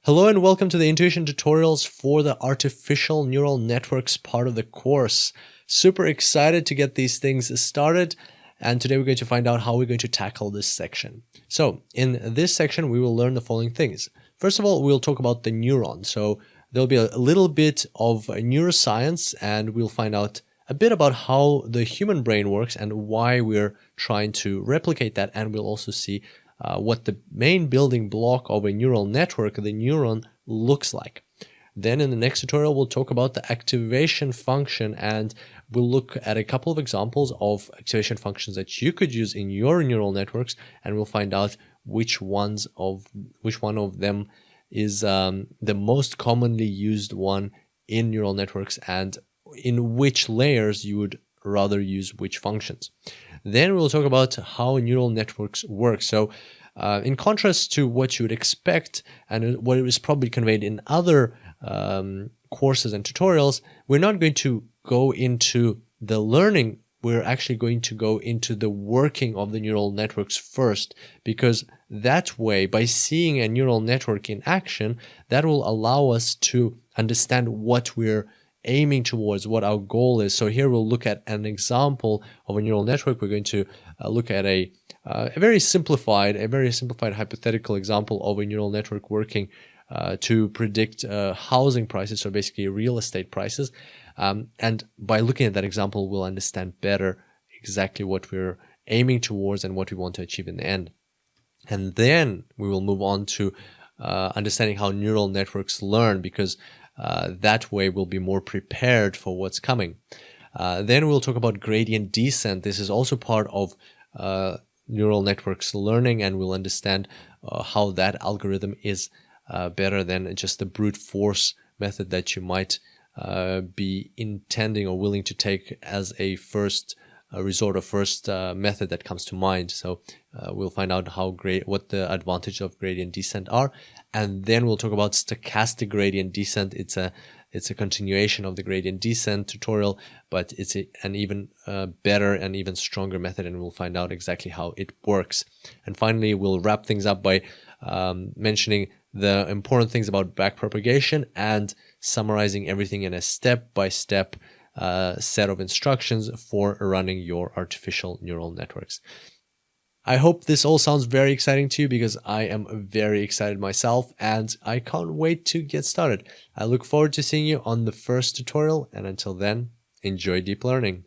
Hello and welcome to the intuition tutorials for the artificial neural networks part of the course. Super excited to get these things started, and today we're going to find out how we're going to tackle this section. So in this section we will learn the following things. First of all, we'll talk about the neuron. So there'll be a little bit of neuroscience, and we'll find out a bit about how the human brain works and why we're trying to replicate that, and we'll also see what the main building block of a neural network, the neuron, looks like. Then in the next tutorial, we'll talk about the activation function, and we'll look at a couple of examples of activation functions that you could use in your neural networks, and we'll find out which one of them is the most commonly used one in neural networks, and in which layers you would rather use which functions. Then we'll talk about how neural networks work. So in contrast to what you would expect and what is probably conveyed in other courses and tutorials, we're not going to go into the learning. We're actually going to go into the working of the neural networks first, because that way, by seeing a neural network in action, that will allow us to understand what we're aiming towards, what our goal is. So here we'll look at an example of a neural network. We're going to look at a very simplified hypothetical example of a neural network working to predict housing prices, so basically real estate prices. And by looking at that example, we'll understand better exactly what we're aiming towards and what we want to achieve in the end. And then we will move on to understanding how neural networks learn, because that way we'll be more prepared for what's coming. Then we'll talk about gradient descent. This is also part of neural networks learning, and we'll understand how that algorithm is better than just the brute force method that you might be intending or willing to take as a first resort or first method that comes to mind. So we'll find out what the advantage of gradient descent are, and then we'll talk about stochastic gradient descent. It's a continuation of the gradient descent tutorial, but it's an even better and even stronger method, and we'll find out exactly how it works. And finally, we'll wrap things up by mentioning the important things about backpropagation and summarizing everything in a step-by-step set of instructions for running your artificial neural networks. I hope this all sounds very exciting to you, because I am very excited myself and I can't wait to get started. I look forward to seeing you on the first tutorial, and until then, enjoy deep learning.